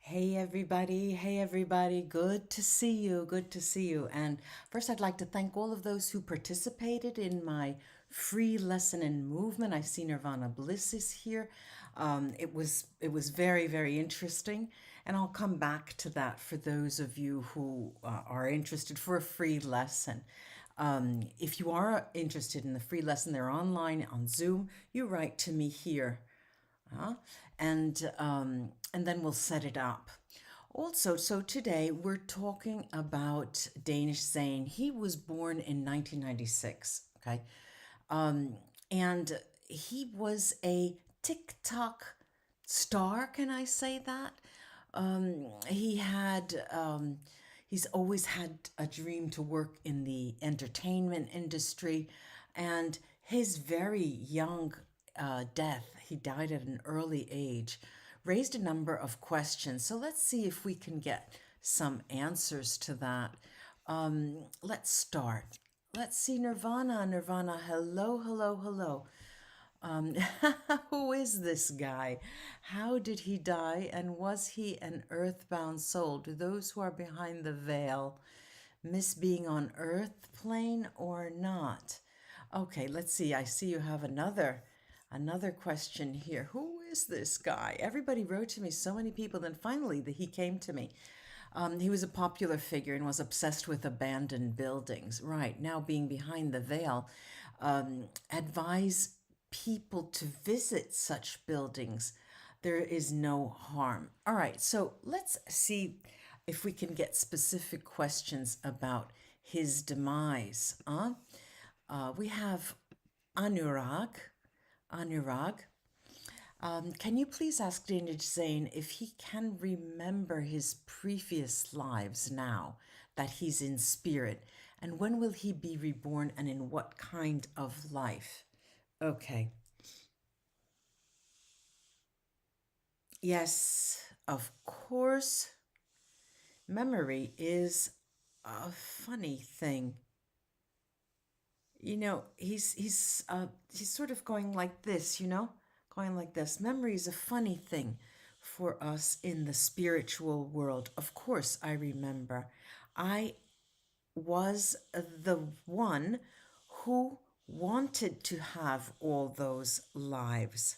Hey everybody, good to see you, good to see you. And first I'd like to thank all of those who participated in my free lesson in movement. I see Nirvana Bliss is here. It was very interesting, and I'll come back to that for those of you who are interested for a free lesson. If you are interested in the free lesson, they're online on Zoom. You write to me here, uh, and then we'll set it up. Also, so today we're talking about Danish Zehen. He was born in 1996, okay? And he was a TikTok star, can I say that? He's always had a dream to work in the entertainment industry, and his very young death, he died at an early age, raised a number of questions. So let's see if we can get some answers to that. Let's start. Let's see, Nirvana, hello. Um, who is this guy? How did he die? And was he an earthbound soul? Do those who are behind the veil miss being on earth plane or not? Okay, let's see. I see you have another question here. Who is this guy? Everybody wrote to me, so many people. Then finally, he came to me. He was a popular figure and was obsessed with abandoned buildings. Right, now being behind the veil, advise people to visit such buildings. There is no harm. All right, so let's see if we can get specific questions about his demise. We have Anurag. Can you please ask Danish Zane if he can remember his previous lives now that he's in spirit? And when will he be reborn and in what kind of life? Okay. Yes, of course. Memory is a funny thing. You know, he's sort of going like this, going like this. Memory is a funny thing for us in the spiritual world. Of course, I remember. I was the one who wanted to have all those lives.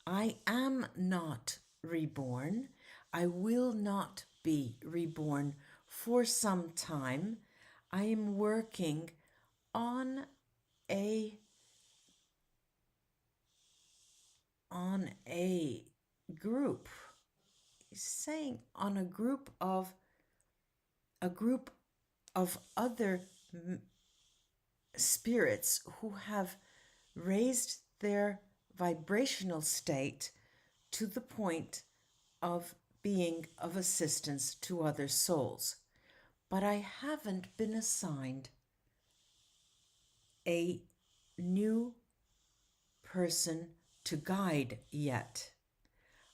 I am not reborn. I will not be reborn for some time. I am working on a group. He's saying on a group of other spirits who have raised their vibrational state to the point of being of assistance to other souls. But I haven't been assigned a new person to guide yet.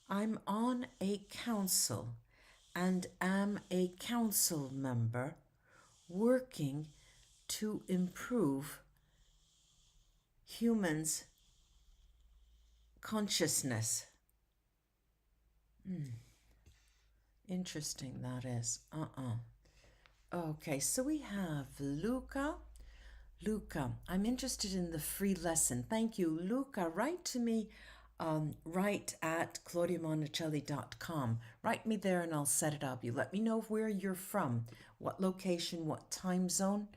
I'm on a council and am a council member working to improve humans' consciousness. Interesting that is. Okay, so we have Luca. Luca, I'm interested in the free lesson. Thank you, Luca. Write to me, write at claudiamonicelli.com. Write me there and I'll set it up. You let me know where you're from, what location, what time zone.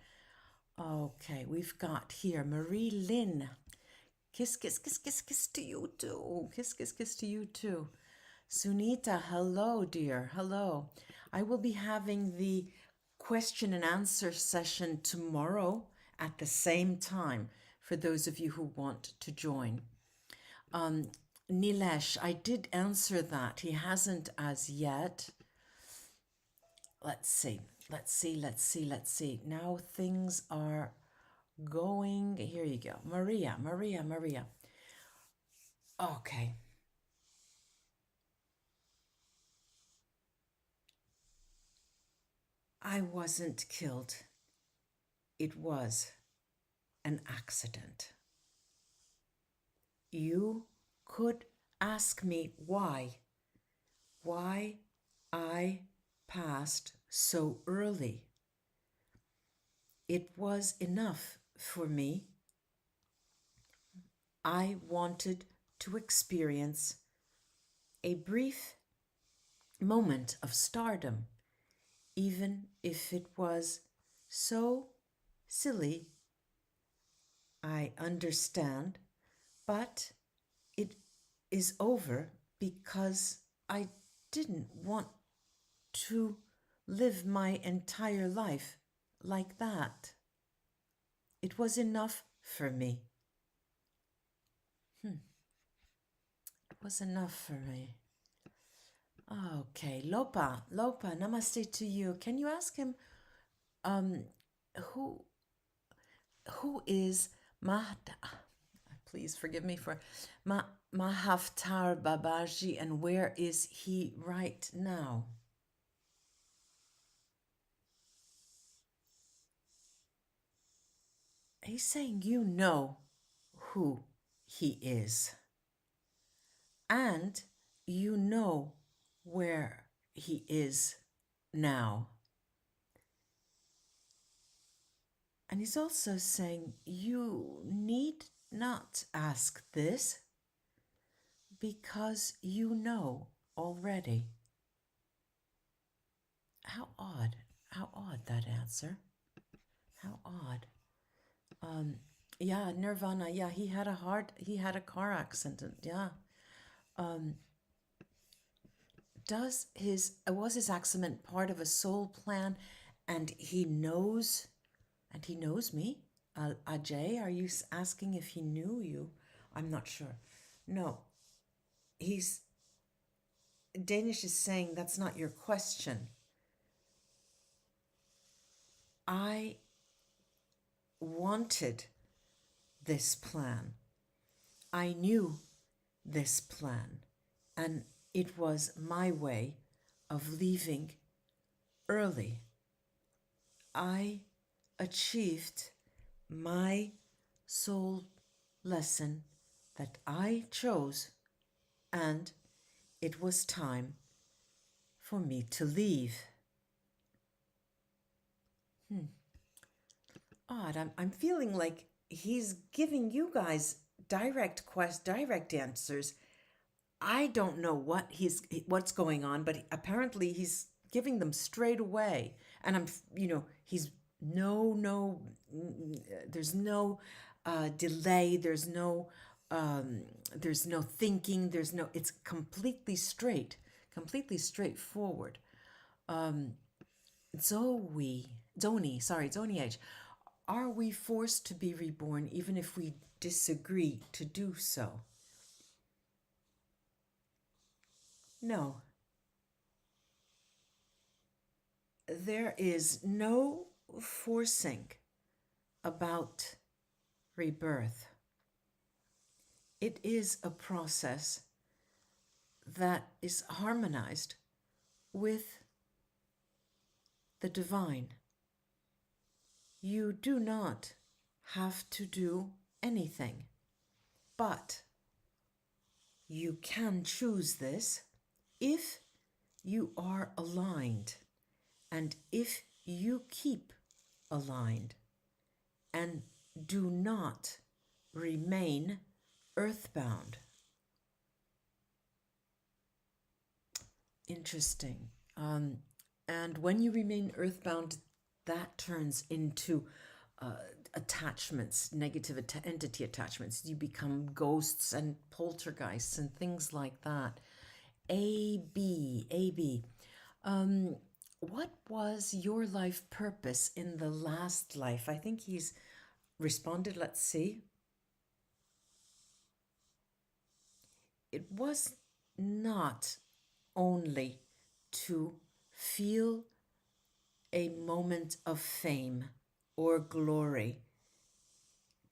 Okay, we've got here Marie Lynn. Kiss to you too. Kiss to you too. Sunita, hello, dear. Hello. I will be having the question and answer session tomorrow at the same time for those of you who want to join. Nilesh, I did answer that. He hasn't as yet. Let's see. Now things are going. Here you go. Maria. Okay. I wasn't killed. It was an accident. You could ask me why. why I passed so early. It was enough for me. I wanted to experience a brief moment of stardom, even if it was so silly. I understand, but it is over because I didn't want to live my entire life like that. It was enough for me. It was enough for me. Okay, Lopa, namaste to you. Can you ask him who is Mahda? Please forgive me for Mahavtar Babaji, and where is he right now? He's saying you know who he is, and you know where he is now. And he's also saying you need not ask this because you know already. How odd that answer. How odd. Yeah, Nirvana, yeah, he had a car accident, yeah. Was his accident part of a soul plan, and he knows me? Ajay, are you asking if he knew you? I'm not sure. No, Danish is saying that's not your question. I wanted this plan. I knew this plan, and it was my way of leaving early. I achieved my soul lesson that I chose, and it was time for me to leave. Odd. I'm feeling like he's giving you guys direct answers. I don't know what's going on, but apparently he's giving them straight away. And he's there's no delay. There's no thinking. It's completely straightforward. Zoni H. Are we forced to be reborn even if we disagree to do so? No. There is no forcing about rebirth. It is a process that is harmonized with the divine. You do not have to do anything, but you can choose this if you are aligned and if you keep aligned and do not remain earthbound. Interesting. And when you remain earthbound, that turns into attachments, negative entity attachments. You become ghosts and poltergeists and things like that. AB. What was your life purpose in the last life? I think he's responded. Let's see. It was not only to feel a moment of fame or glory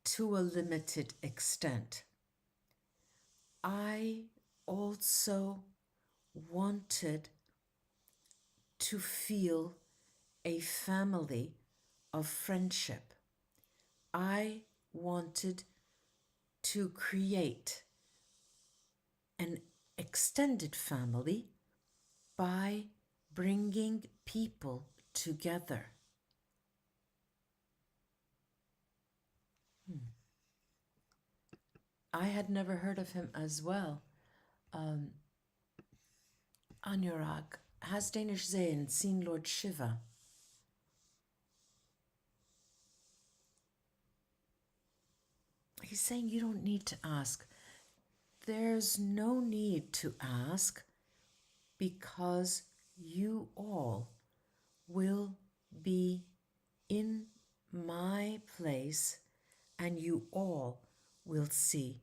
to a limited extent. I also wanted to feel a family of friendship. I wanted to create an extended family by bringing people together. I had never heard of him as well. Anurag, has Danish Zehen seen Lord Shiva? He's saying you don't need to ask. There's no need to ask because you all will be in my place and you all will see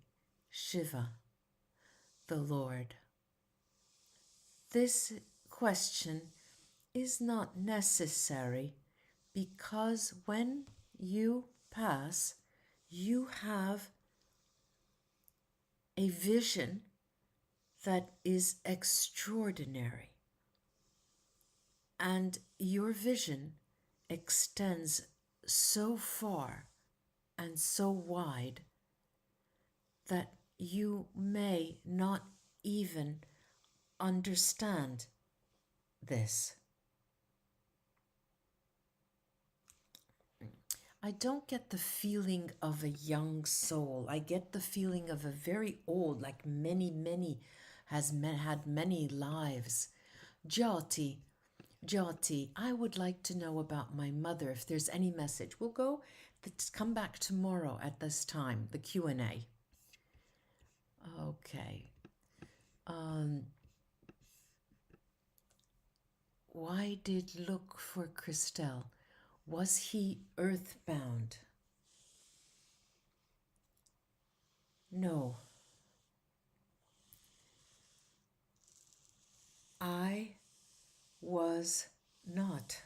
Shiva, the Lord. This question is not necessary because when you pass, you have a vision that is extraordinary. And your vision extends so far and so wide that you may not even understand this. I don't get the feeling of a young soul. I get the feeling of a very old, like many, had many lives. Jyoti, I would like to know about my mother, if there's any message. We'll go, let's come back tomorrow at this time, the Q&A. Okay. Why did look for Christelle? Was he earthbound? No. I was not.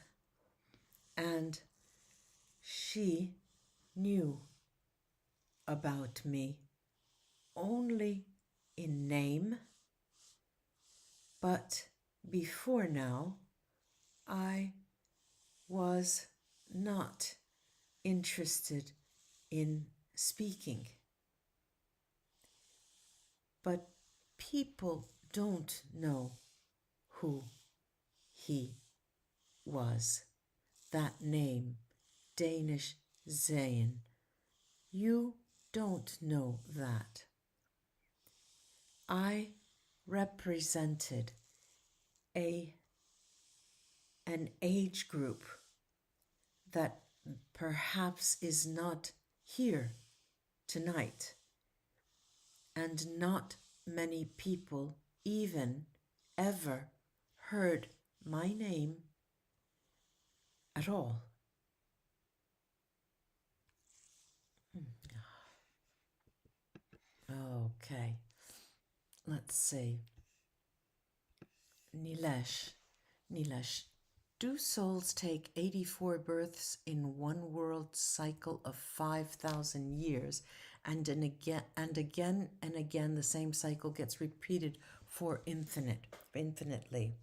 And she knew about me only in name, but before now, I was not interested in speaking. But people don't know who he was. That name, Danish Zehen. You don't know that. I represented an age group that perhaps is not here tonight, and not many people even ever heard my name at all. Okay, let's see. Nilesh, do souls take 84 births in one world cycle of 5,000 years, and again the same cycle gets repeated for infinitely?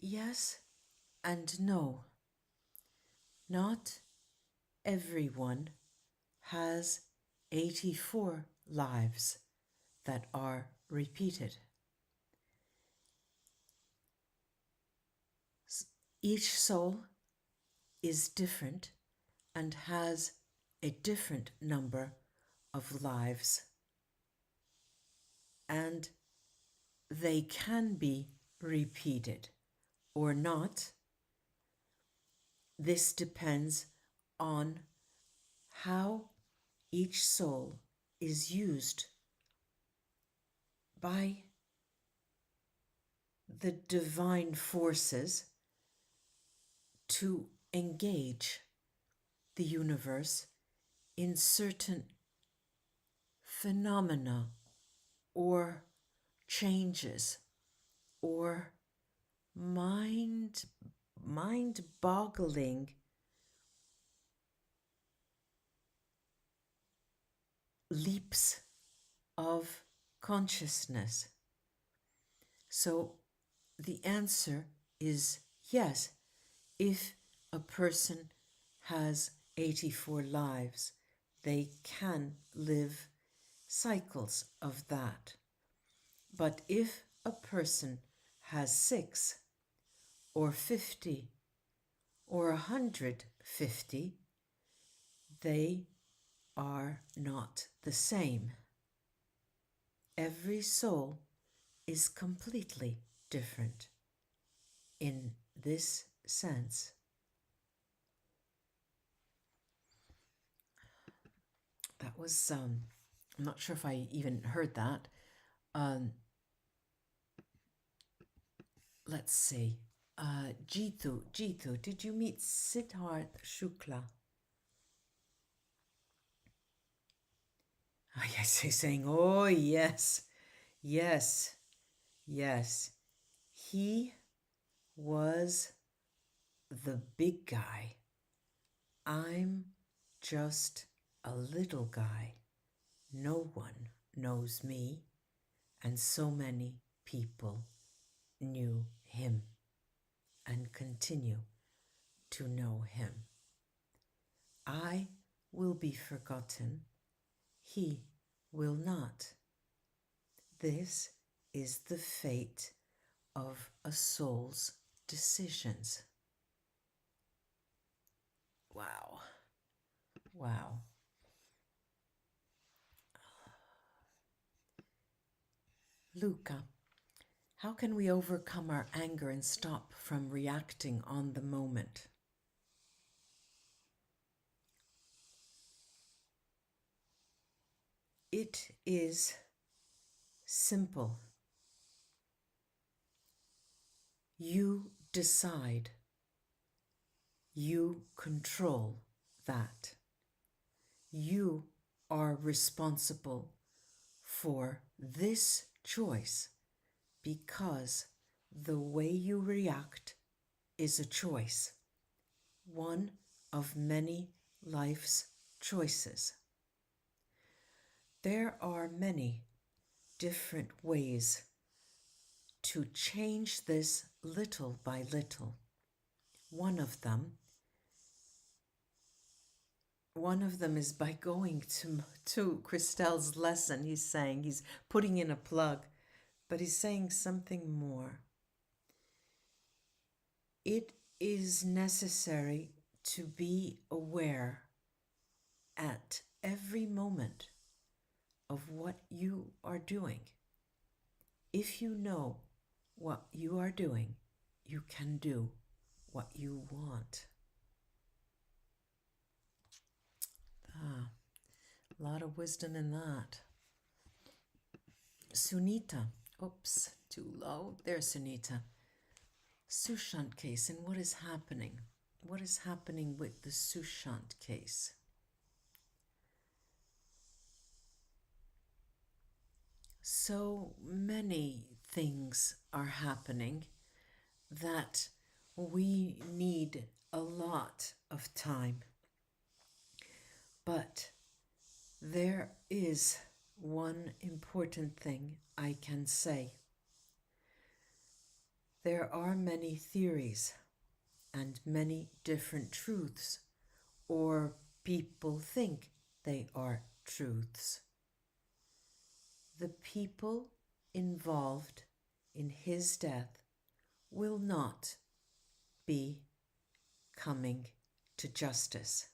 Yes and no. Not everyone has 84 lives that are repeated. Each soul is different and has a different number of lives, and they can be repeated or not. This depends on how each soul is used by the divine forces to engage the universe in certain phenomena or changes or mind-boggling leaps of consciousness. So the answer is yes. If a person has 84 lives, they can live cycles of that. But if a person has 6 or 50 or 150, they are not the same. Every soul is completely different in this sense. That was, I'm not sure if I even heard that. Let's see. Jitu, did you meet Siddharth Shukla? Yes, he's saying, oh, yes, yes, yes. He was the big guy. I'm just a little guy. No one knows me, and so many people knew him and continue to know him. I will be forgotten. He will not. This is the fate of a soul's decisions. Wow. Wow. Luca, how can we overcome our anger and stop from reacting on the moment? It is simple. You decide. You control that. You are responsible for this choice because the way you react is a choice, one of many life's choices. There are many different ways to change this little by little. One of them is by going to Christelle's lesson. He's saying, he's putting in a plug, but he's saying something more. It is necessary to be aware at every moment of what you are doing. If you know what you are doing, you can do what you want. A lot of wisdom in that. Sunita. Oops, too low. There's Sunita. Sushant case and what is happening? What is happening with the Sushant case? So many things are happening that we need a lot of time. But there is one important thing I can say. There are many theories and many different truths, or people think they are truths. The people involved in his death will not be coming to justice.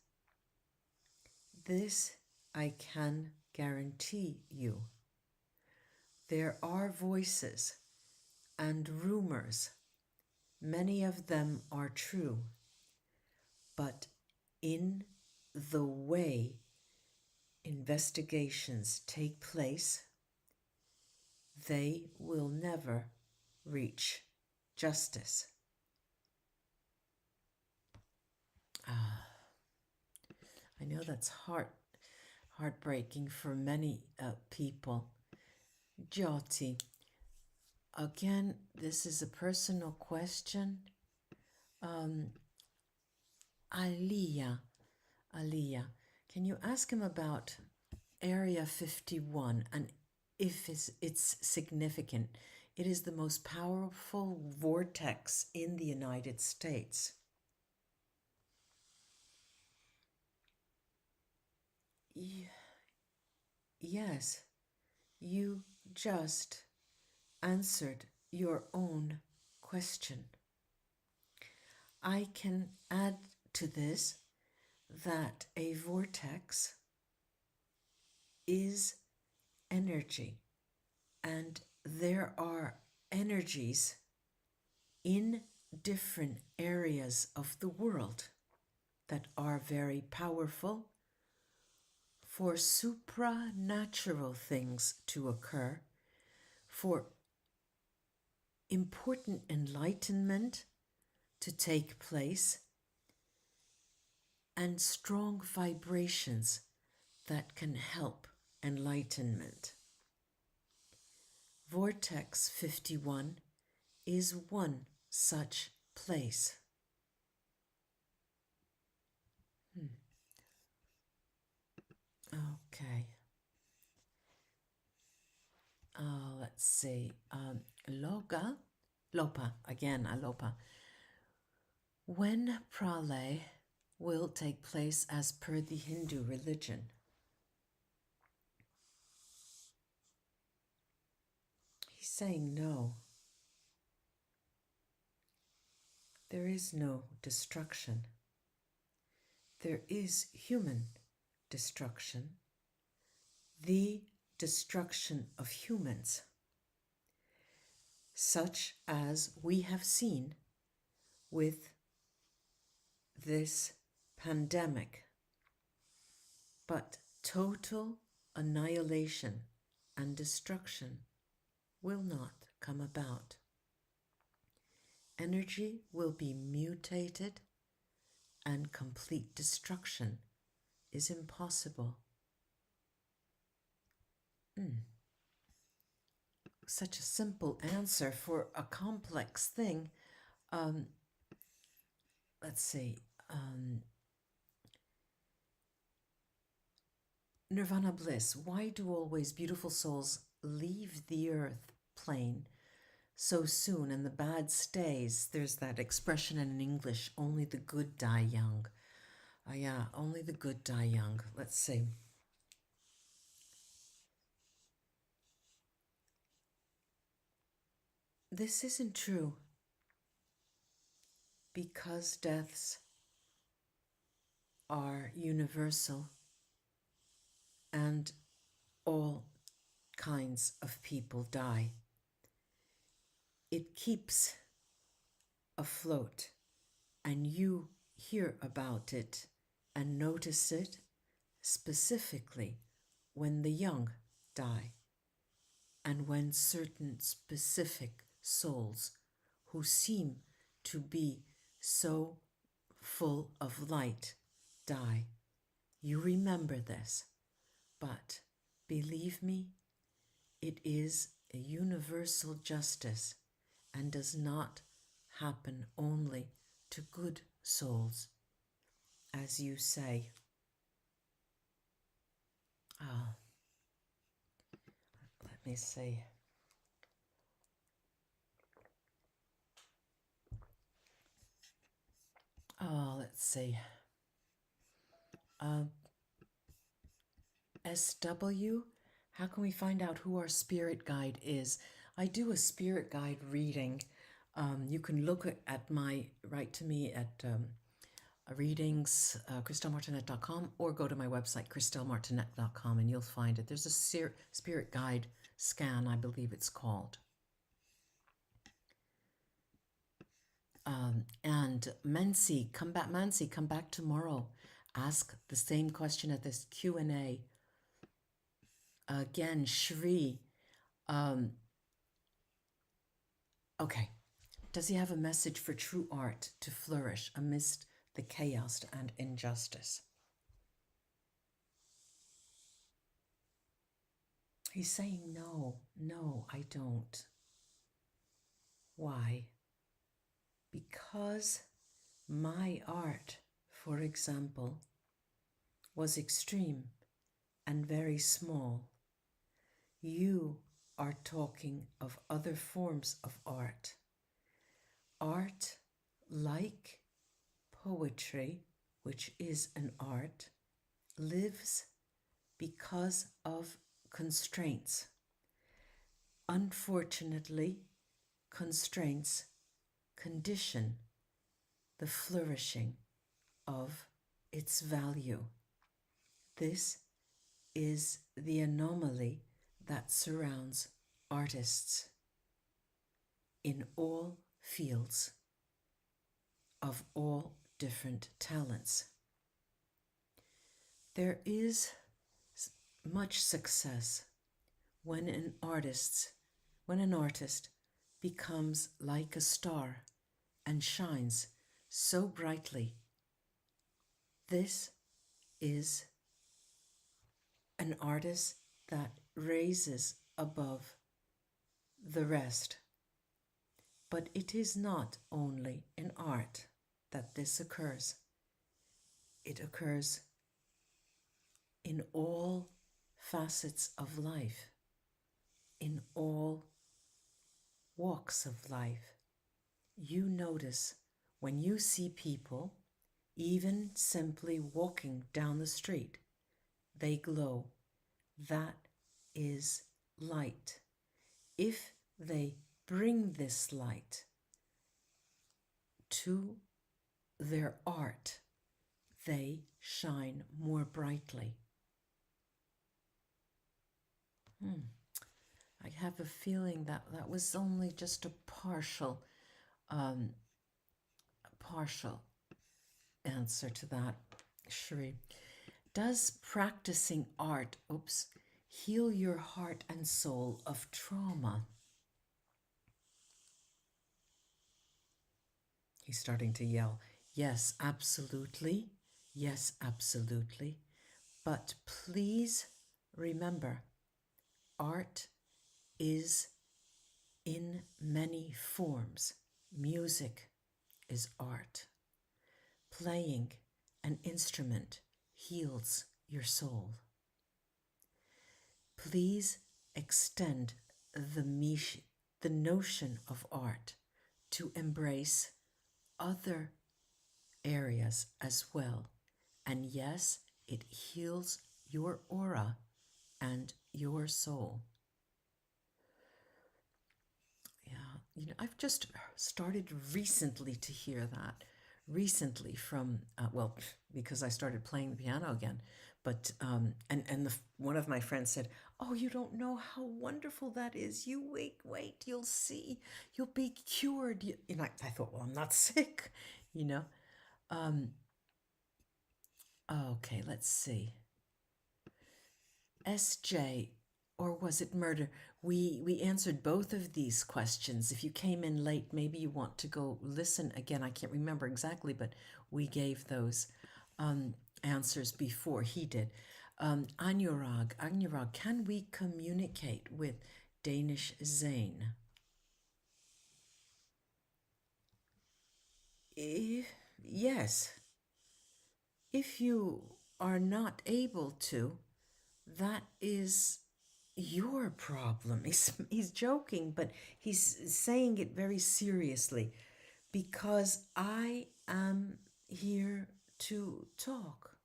This I can guarantee you. There are voices and rumors. Many of them are true, but in the way investigations take place, they will never reach justice. I know that's heartbreaking for many people. Jyoti, again, this is a personal question. Aliyah, can you ask him about Area 51 and if it's significant? It is the most powerful vortex in the United States. Yes, you just answered your own question. I can add to this that a vortex is energy, and there are energies in different areas of the world that are very powerful for supranatural things to occur, for important enlightenment to take place, and strong vibrations that can help enlightenment. Vortex 51 is one such place. Okay. Let's see. Lopa, again, Alopa. When Pralay will take place as per the Hindu religion? He's saying no. There is no destruction. There is human destruction, the destruction of humans, such as we have seen with this pandemic. But total annihilation and destruction will not come about. Energy will be mutated, and complete destruction is impossible. Such a simple answer for a complex thing. Let's see. Nirvana bliss. Why do always beautiful souls leave the earth plane so soon and the bad stays? There's that expression in English, only the good die young. Yeah, only the good die young. Let's see. This isn't true because deaths are universal and all kinds of people die. It keeps afloat, and you hear about it and notice it specifically when the young die and when certain specific souls who seem to be so full of light die. You remember this, but believe me, it is a universal justice and does not happen only to good souls, as you say. Let me see. Let's see. SW, how can we find out who our spirit guide is? I do a spirit guide reading. You can look at write to me at readings, ChristelleMartinette.com, or go to my website, ChristelleMartinette.com, and you'll find it. There's a spirit guide scan, I believe it's called. And Mansi, come back tomorrow. Ask the same question at this Q&A. Again, Shri. Okay. Does he have a message for true art to flourish amidst the chaos and injustice? He's saying no, I don't. Why? Because my art, for example, was extreme and very small. You are talking of other forms of art. Art, like poetry, which is an art, lives because of constraints. Unfortunately, constraints condition the flourishing of its value. This is the anomaly that surrounds artists in all fields of all different talents. There is much success when an artist becomes like a star and shines so brightly. This is an artist that raises above the rest. But it is not only in art that this occurs. It occurs in all facets of life, in all walks of life. You notice when you see people, even simply walking down the street, they glow. That is light. If they bring this light to their art, they shine more brightly. I have a feeling that that was only just a partial answer to that, Shri. Does practicing art, heal your heart and soul of trauma? He's starting to yell. Yes, absolutely. Yes, absolutely. But please remember, art is in many forms. Music is art. Playing an instrument heals your soul. Please extend the notion of art to embrace other areas as well. And yes, it heals your aura and your soul. Yeah, I've just started recently to hear that. Recently from, because I started playing the piano again. But, one of my friends said, oh, you don't know how wonderful that is. You wait, you'll see. You'll be cured. I thought, well, I'm not sick, Okay, let's see. SJ, or was it murder? We answered both of these questions. If you came in late, maybe you want to go listen again. I can't remember exactly, but we gave those answers before he did. Anurag, can we communicate with Danish Zehen? Yes. If you are not able to, that is your problem. He's joking, but he's saying it very seriously, because I am here to talk.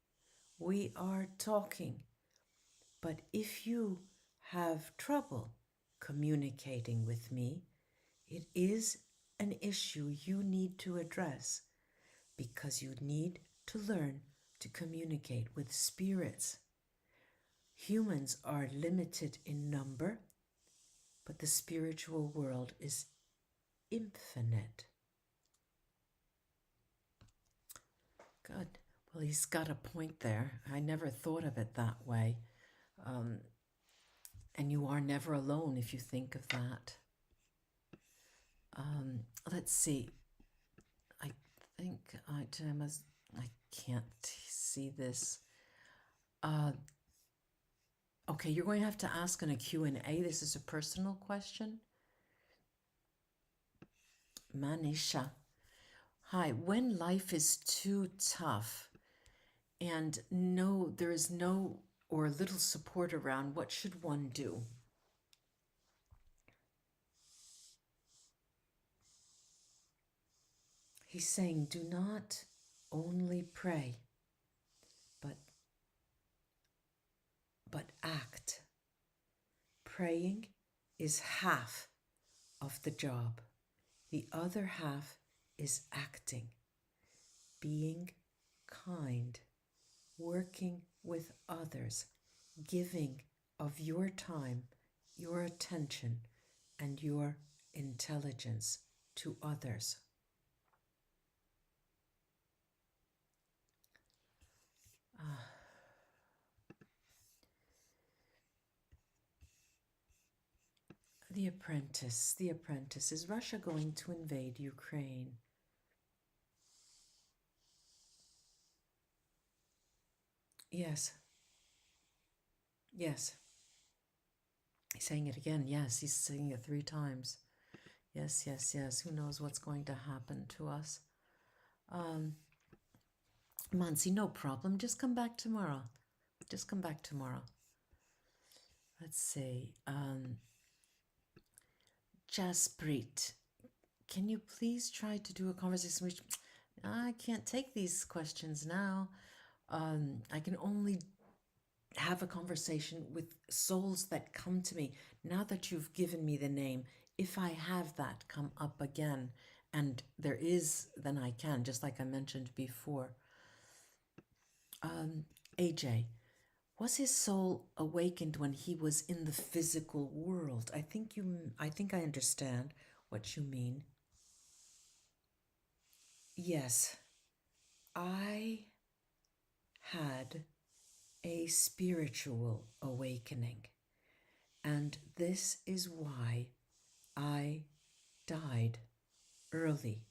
We are talking. But if you have trouble communicating with me, it is an issue you need to address, because you need to learn to communicate with spirits. Humans are limited in number, but the spiritual world is infinite. Good. Well, he's got a point there. I never thought of it that way. And you are never alone if you think of that. Let's see. I think I can't see this. Okay, you're going to have to ask in a Q&A. This is a personal question. Manisha. Hi, when life is too tough and there is no or little support around, what should one do? He's saying, do not only pray, but act. Praying is half of the job. The other half is acting, being kind, working with others, giving of your time, your attention, and your intelligence to others. The Apprentice. The Apprentice. Is Russia going to invade Ukraine? Yes. Yes. He's saying it again. Yes, he's saying it 3 times. Yes, yes, yes. Who knows what's going to happen to us? Mansi, no problem. Just come back tomorrow. Just come back tomorrow. Let's see. Jasprit, can you please try to do a conversation? Which I can't take these questions now. I can only have a conversation with souls that come to me. Now that you've given me the name, if I have that come up again, and there is, then I can, just like I mentioned before. AJ, was his soul awakened when he was in the physical world? I think I understand what you mean. Yes, I had a spiritual awakening, and this is why I died early,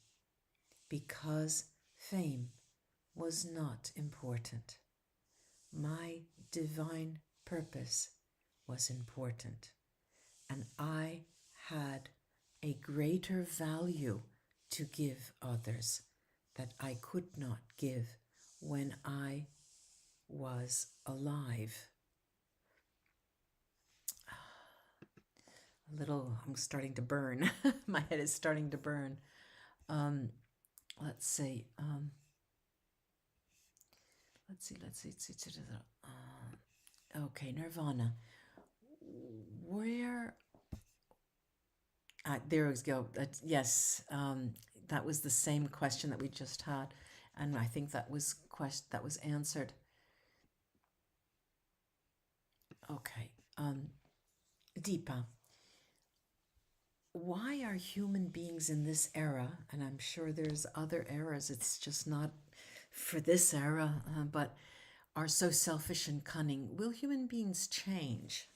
because fame was not important. My divine purpose was important, and I had a greater value to give others that I could not give when I was alive. I'm starting to burn. My head is starting to burn. Let's see. Let's see. Okay, Nirvana. Where? There we go. Yes, that was the same question that we just had, and I think that was answered. Okay, Deepa. Why are human beings in this era, and I'm sure there's other eras, it's just not for this era, but are so selfish and cunning? Will human beings change?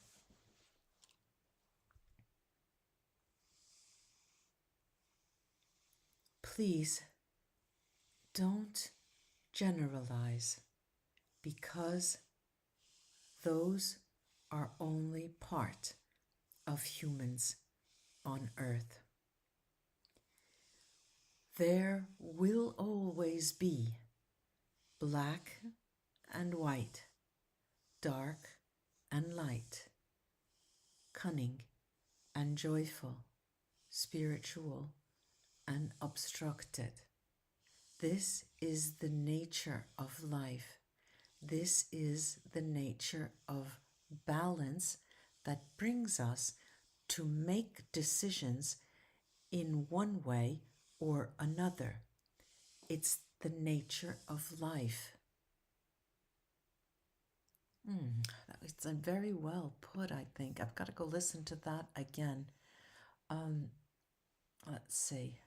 Please don't generalize, because those are only part of humans on earth. There will always be black and white, dark and light, cunning and joyful, spiritual and obstructed. This is the nature of life. This is the nature of balance that brings us to make decisions in one way or another. It's the nature of life. It's very well put, I think. I've got to go listen to that again. Let's see.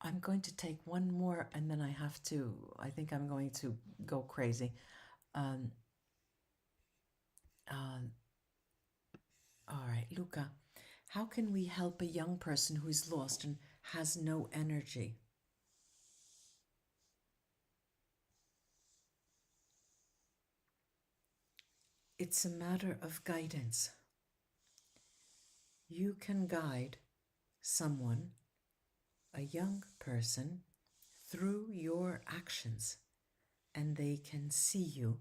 I'm going to take one more, and then I think I'm going to go crazy. All right, Luca, how can we help a young person who is lost and has no energy? It's a matter of guidance. You can guide someone, a young person, through your actions, and they can see you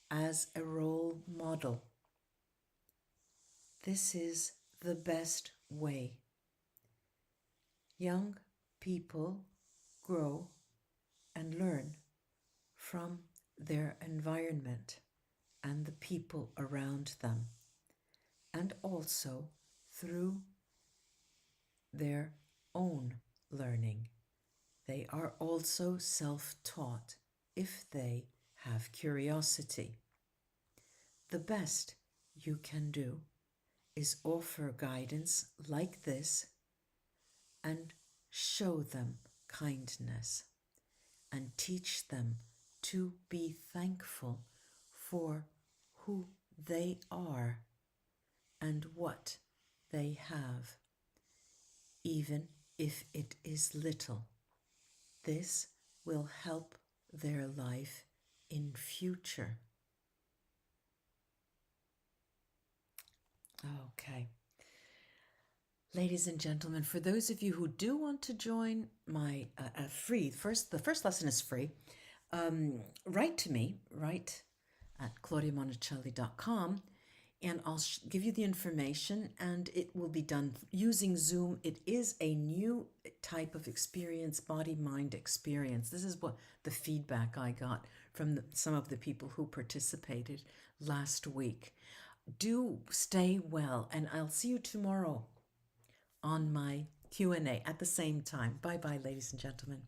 as a role model. This is the best way. Young people grow and learn from their environment and the people around them, and also through their own learning. They are also self-taught if they have curiosity. The best you can do is offer guidance like this and show them kindness and teach them to be thankful for who they are and what they have, even if it is little. This will help their life in future. Okay. Ladies and gentlemen, for those of you who do want to join my the first lesson is free. Write to me, write at claudiamonicelli.com, and I'll give you the information, and it will be done using Zoom. It is a new type of experience, body-mind experience. This is what the feedback I got from some of the people who participated last week. Do stay well, and I'll see you tomorrow on my Q&A at the same time. Bye-bye, ladies and gentlemen.